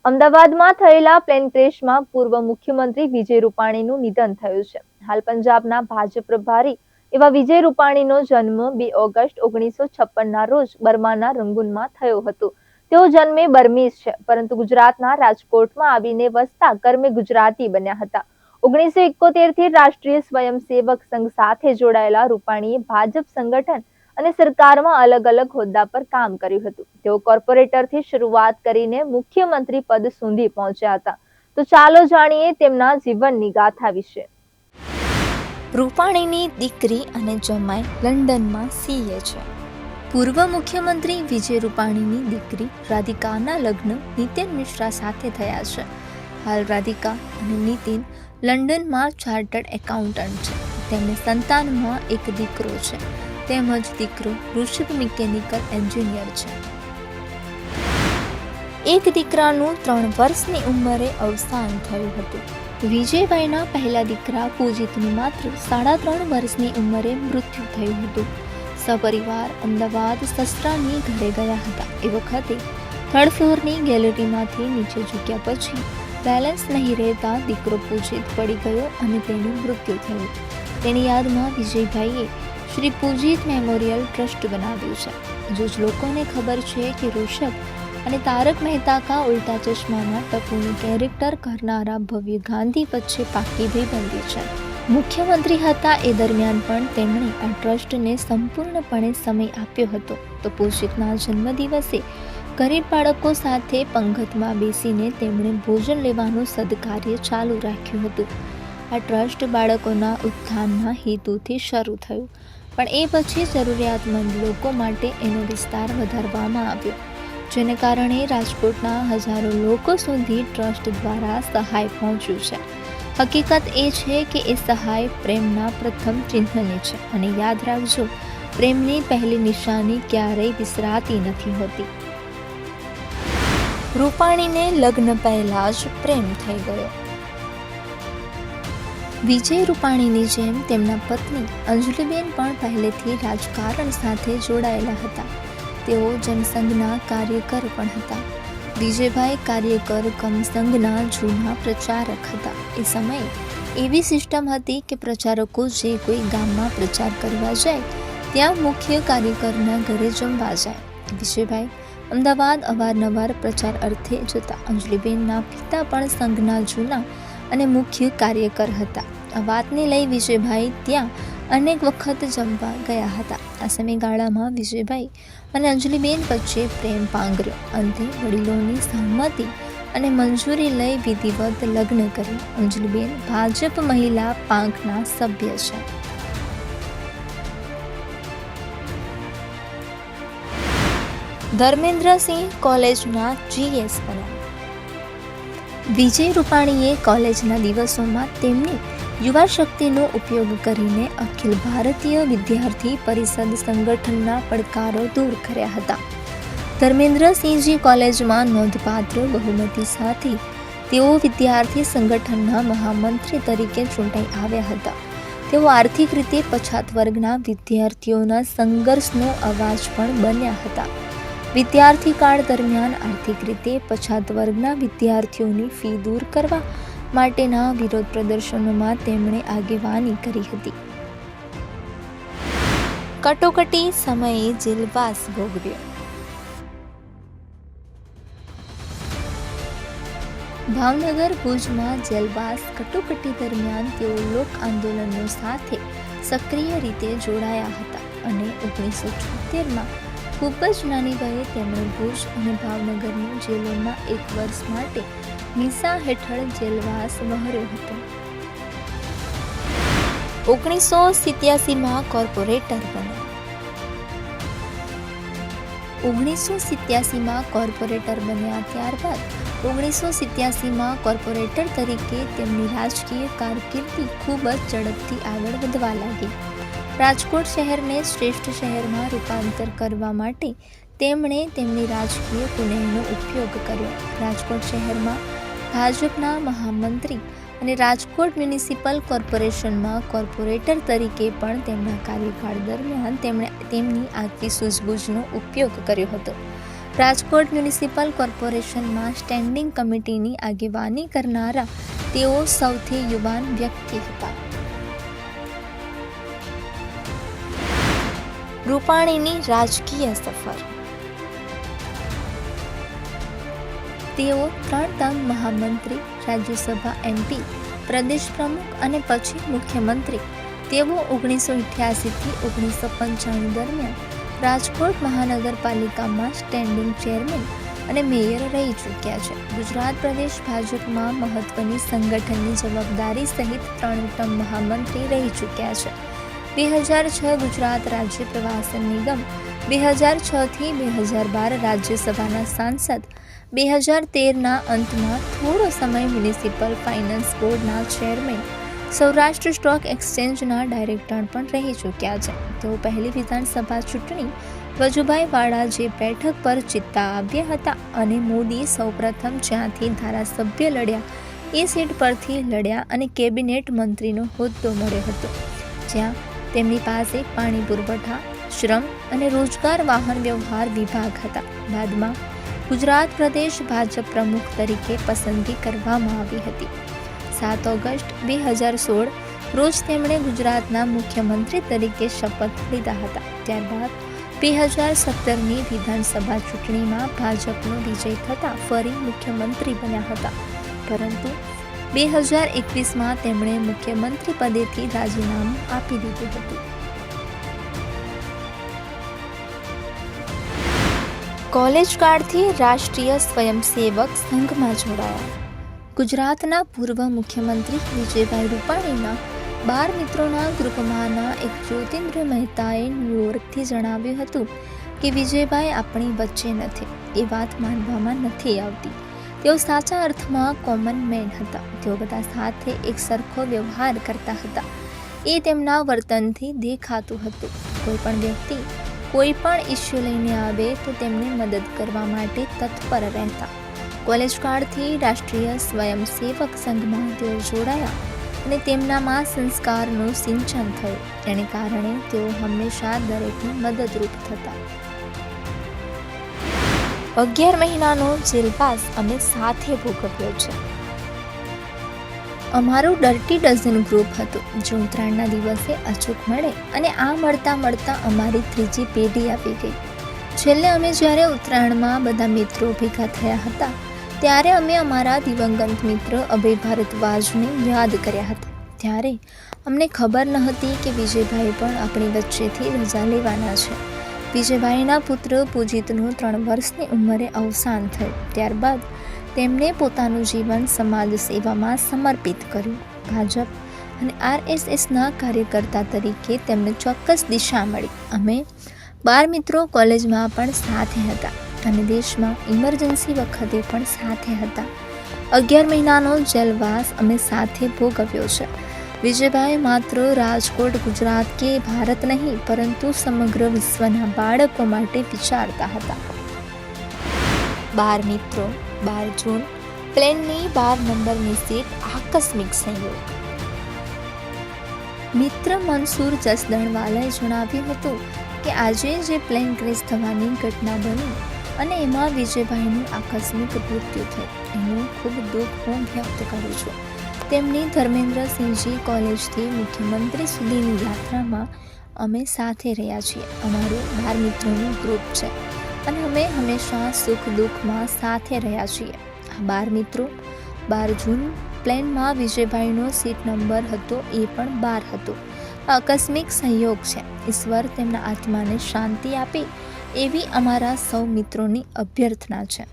અમદાવાદમાં થયેલા પ્લેન ક્રેશમાં પૂર્વ મુખ્યમંત્રી વિજય રૂપાણીનું નિધન થયું છે. હાલ પંજાબના ભાજપ પ્રભારી એવા વિજય રૂપાણીનો જન્મ 2 ઓગસ્ટ 1956ના રોજ બર્માના રંગૂનમાં થયો હતો. તેઓ જન્મે બર્મીઝ છે, પરંતુ ગુજરાતના રાજકોટમાં આવીને વસતા કર્મે ગુજરાતી બન્યા હતા. 1971થી રાષ્ટ્રીય સ્વયંસેવક સંઘ સાથે જોડાયેલા રૂપાણીએ ભાજપ સંગઠન અને સરકારમાં અલગ-અલગ હોદ્દા પર કામ કર્યું હતું. તેઓ કોર્પોરેટરથી શરૂઆત કરીને મુખ્યમંત્રી પદ સુધી પહોંચ્યા હતા. તો ચાલો જાણીએ તેમના જીવનની ગાથા વિશે. રૂપાણીની દીકરી અને જમાઈ લંડનમાં સીએ છે. પૂર્વ મુખ્યમંત્રી વિજય રૂપાણીની દીકરી રાધિકાના લગ્ન નીતિન મિશ્રા સાથે થયા છે. હાલ રાધિકા અને નીતિન લંડનમાં ચાર્ટર્ડ એકાઉન્ટન્ટ છે. તેમને સંતાનમાં એક દીકરો છે, તેમજ દીકરો ઋષભ મિકેનિકલ એન્જિનિયર છે. એક દીકરાનું 3 વર્ષની ઉંમરે અવસાન થયું હતું. વિજયભાઈના પહેલા દીકરા પૂજિતનું માત્ર 3.5 વર્ષની ઉંમરે મૃત્યુ થયું હતું. સપરિવાર અમદાવાદ સસરાની ઘરે ગયા હતા. એ વખતે 3rd ફ્લોરની ગેલેરીમાંથી નીચે ઝૂક્યા પછી બેલેન્સ નહીં રહેતા દીકરો પૂજિત પડી ગયો અને તેનું મૃત્યુ થયું. તેની યાદમાં વિજયભાઈએ શ્રી પૂજિત મેમોરિયલ ટ્રસ્ટ બનાવ્યું છે. જો લોકોને ખબર છે કે ઋષભ અને તારક મહેતા કા ઉલ્ટા ચશ્મામાં ટપુનું કેરેક્ટર કરનારા ભવ્ય ગાંધી વચ્ચે પાકી ભાઈબંધી છે. મુખ્યમંત્રી હતા એ દરમિયાન પણ તેમણે આ ટ્રસ્ટને સંપૂર્ણપણે સમય આપ્યો હતો. તો પૂજિતના જન્મદિવસે ગરીબ બાળકો સાથે પંગતમાં બેસીને તેમણે ભોજન લેવાનું સદકાર્ય ચાલુ રાખ્યું હતું. આ ટ્રસ્ટ બાળકોના ઉત્થાનના હેતુથી શરૂ થયું, પણ એ પછી જરૂરિયાતમંદ લોકો માટે એનો વિસ્તાર વધારવામાં આવ્યો, જેને કારણે રાજકોટના હજારો લોકો સુધી ટ્રસ્ટ દ્વારા સહાય પહોંચ્યું છે. હકીકત એ છે કે એ સહાય પ્રેમના પ્રથમ ચિહ્નની છે, અને યાદ રાખજો, પ્રેમની પહેલી નિશાની ક્યારેય વિસરાતી નથી હોતી. રૂપાણીને લગ્ન પહેલા જ પ્રેમ થઈ ગયો. વિજય રૂપાણીની જેમ તેમના પત્ની અંજલિબેન પણ પહેલેથી રાજકારણ સાથે જોડાયેલા હતા. તેઓ જનસંઘના કાર્યકર પણ હતા. વિજયભાઈ કાર્યકર કમ સંઘના જૂના પ્રચારક હતા. એ સમયે એવી સિસ્ટમ હતી કે પ્રચારકો જે કોઈ ગામમાં પ્રચાર કરવા જાય ત્યાં મુખ્ય કાર્યકરના ઘરે જમવા જાય. વિજયભાઈ અમદાવાદ અવારનવાર પ્રચાર અર્થે જતા. અંજલિબેનના પિતા પણ સંઘના જૂના અને મુખ્ય કાર્યકર હતા. આ વાતને લઈ વિજયભાઈ ત્યાં અનેક વખત જમવા ગયા હતા. આ સમયગાળામાં વિજયભાઈ અને અંજલિબેન વચ્ચે પ્રેમ પાંગર્યો. અંતે વડીલોની સહમતિ અને મંજૂરી લઈ વિધિવત લગ્ન કરી. અંજલિબેન ભાજપ મહિલા પાંખના સભ્ય છે. ધર્મેન્દ્રસિંહ કોલેજના GS બન્યા. વિજય રૂપાણીએ કોલેજના દિવસોમાં તેમની યુવા શક્તિનો ઉપયોગ કરીને અખિલ ભારતીય વિદ્યાર્થી પરિષદ સંગઠનના પડકારો દૂર કર્યા હતા. ધર્મેન્દ્રસિંહજી કોલેજમાં નોંધપાત્ર બહુમતી સાથે તેઓ વિદ્યાર્થી સંગઠનના મહામંત્રી તરીકે ચૂંટાઈ આવ્યા હતા. તેઓ આર્થિક રીતે પછાત વર્ગના વિદ્યાર્થીઓના સંઘર્ષનો અવાજ પણ બન્યા હતા. વિદ્યાર્થી કાળ દરમિયાન આર્થિક રીતે પછાત વર્ગના વિદ્યાર્થીઓની ફી દૂર કરવા માટેના વિરોધ પ્રદર્શનોમાં તેમણે આગેવાની કરી હતી. કટોકટી સમયે જેલવાસ ભોગવ્યો. ભાવનગર ભુજમાં જેલવાસ કટોકટી દરમિયાન તેઓ લોક આંદોલનો સાથે સક્રિય રીતે જોડાયા હતા અને 1976માં ખૂબ જ નાની વયે તેમણે ભુજ અને ભાવનગરની જેલોમાં 1 વર્ષ માટે મિસા હેઠળ જેલવાસ વહોર્યો હતો. 1987માં કોર્પોરેટર બન્યા. 1987માં કોર્પોરેટર બન્યા ત્યારબાદ 1987માં કોર્પોરેટર તરીકે તેમની રાજકીય કારકિર્દી ખૂબ જ ઝડપથી આગળ વધવા લાગી. રાજકોટ શહેરને શ્રેષ્ઠ શહેરમાં રૂપાંતર કરવા માટે તેમણે તેમની રાજકીય કુનેહનો ઉપયોગ કર્યો. રાજકોટ શહેરમાં ભાજપના મહામંત્રી અને રાજકોટ મ્યુનિસિપલ કોર્પોરેશનમાં કોર્પોરેટર તરીકે પણ તેમના કાર્યકાળ દરમિયાન તેમણે તેમની આગવી સૂઝબૂઝનો ઉપયોગ કર્યો હતો. રાજકોટ મ્યુનિસિપલ કોર્પોરેશનમાં સ્ટેન્ડિંગ કમિટીની આગેવાની કરનારા તેઓ સૌથી યુવાન વ્યક્તિ હતા. રૂપાણીની રાજકીય સફર. તેઓ 3 ટર્મ મહામંત્રી, રાજ્યસભા MP, પ્રદેશ પ્રમુખ અને પછી મુખ્યમંત્રી. તેઓ 1988 થી 1995 દરમિયાન રાજકોટ મહાનગરપાલિકામાં સ્ટેન્ડિંગ ચેરમેન અને મેયર રહી ચૂક્યા છે. ગુજરાત પ્રદેશ ભાજપમાં મહત્વની સંગઠનની જવાબદારી સહિત 3 ટર્મ મહામંત્રી રહી ચૂક્યા છે. 2006 ગુજરાત રાજ્ય પ્રવાસન નિગમ, 2006 થી 2012 રાજ્યસભાના સાંસદ, 2013ના અંતમાં થોડો સમય મ્યુનિસિપલ ફાઇનાન્સ બોર્ડના ચેરમેન, સૌરાષ્ટ્ર સ્ટોક એક્સચેન્જના ડાયરેક્ટર પણ રહી ચૂક્યા છે. તેઓ પહેલી વિધાનસભા ચૂંટણી વજુભાઈ વાળા જે બેઠક પર જીતતા આવ્યા હતા અને મોદી સૌપ્રથમ જ્યાંથી ધારાસભ્ય લડ્યા એ સીટ પરથી લડ્યા અને કેબિનેટ મંત્રીનો હોદ્દો મળ્યો હતો, જ્યાં તેમની પાસે પાણી પુરવઠા, શ્રમ અને રોજગાર વાહન વ્યવહાર વિભાગ હતા. બાદમાં ગુજરાત પ્રદેશ ભાજપ પ્રમુખ તરીકે પસંદગી કરવામાં આવી હતી. 7 ઓગસ્ટ 2016 રોજ તેમણે ગુજરાતના મુખ્યમંત્રી તરીકે શપથ લીધા હતા. ત્યારબાદ 2017ની વિધાનસભા ચૂંટણીમાં ભાજપનો વિજય થતાં ફરી મુખ્યમંત્રી બન્યા હતા, પરંતુ 2021માં તેમણે મુખ્યમંત્રી પદેથી રાજીનામું આપી દીધું હતું. કોલેજ કાળથી રાષ્ટ્રીય સ્વયંસેવક સંઘમાં જોડાયા. ગુજરાતના પૂર્વ મુખ્યમંત્રી વિજયભાઈ રૂપાણીના 12 મિત્રોના ગ્રુપમાંના એક જ્યોતિન્દ્ર મહેતાએ ન્યૂયોર્કથી જણાવ્યું હતું કે વિજયભાઈ આપણી વચ્ચે નથી. એ વાત માનવામાં નથી આવતી. તેઓ સાચા અર્થમાં કોમન મેન હતા. તેઓ બધા સાથે એક સરખો વ્યવહાર કરતા હતા. એ તેમના વર્તનથી દેખાતું હતું. કોઈ પણ વ્યક્તિ કોઈ પણ ઇસ્યુ લઈને આવે તો તેમને મદદ કરવા માટે તત્પર રહેતા. કોલેજ કાળથી રાષ્ટ્રીય સ્વયંસેવક સંઘમાં તેઓ જોડાયા અને તેમનામાં સંસ્કારનું સિંચન થયું. તેને કારણે તેઓ હંમેશા દરેકને મદદરૂપ થતા. 11 મહિનાનો જેલવાસ અમે સાથે ભોગવ્યો છે. અમારું ડર્ટી ડઝન ગ્રુપ હતું, જે ઉત્તરાયણના દિવસે અચૂક મળે અને આ મળતા અમારી ત્રીજી પેઢી આવી ગઈ. છેલ્લે અમે જ્યારે ઉત્તરાયણમાં બધા મિત્રો ભેગા થયા હતા ત્યારે અમે અમારા દિવંગત મિત્ર અભય ભારદ્વાજને યાદ કર્યા હતા. ત્યારે અમને ખબર નહોતી કે વિજયભાઈ પણ આપણી વચ્ચેથી રજા લેવાના છે. વિજયભાઈના પુત્ર પૂજિતનું 3 વર્ષની ઉંમરે અવસાન થયું. ત્યારબાદ તેમણે પોતાનું જીવન સમાજ સેવામાં સમર્પિત કર્યું. ભાજપ અને RSSના કાર્યકર્તા તરીકે તેમને ચોક્કસ દિશા મળી. અમે 12 મિત્રો કોલેજમાં પણ સાથે હતા અને દેશમાં ઇમરજન્સી વખતે પણ સાથે હતા. 11 મહિનાનો જેલવાસ અમે સાથે ભોગવ્યો છે. વિજયભાઈ માત્ર રાજકોટ, ગુજરાત કે ભારત નહીં, પરંતુ સમગ્ર વિશ્વના બાળકો માટે વિચારતા હતા. 12 મિત્રો, 12 જૂન, પ્લેનની 12 નંબરની સીટ, આકસ્મિક સંયોગ. મિત્ર મનસુર જસદણવાલાએ જણાવ્યું હતું કે આજે જે પ્લેન ક્રેશ થવાની ઘટના બની અને એમાં વિજયભાઈનું આકસ્મિક મૃત્યુ થયું, એનું ખૂબ દુઃખ હું વ્યક્ત કરું છું. તેમની ધર્મેન્દ્રસિંહજી કોલેજથી મુખ્યમંત્રી સુધીની યાત્રામાં અમે સાથે રહ્યા છીએ. અમારું 12 મિત્રોનું ગ્રુપ છે અને અમે હંમેશા સુખ દુઃખમાં સાથે રહ્યા છીએ. આ 12 મિત્રો 12 જૂન પ્લેનમાં વિજયભાઈનો સીટ નંબર હતો એ પણ 12 હતો. આકસ્મિક સંયોગ છે. ઈશ્વર તેમના આત્માને શાંતિ આપે એવી અમારા સૌ મિત્રોની અભ્યર્થના છે.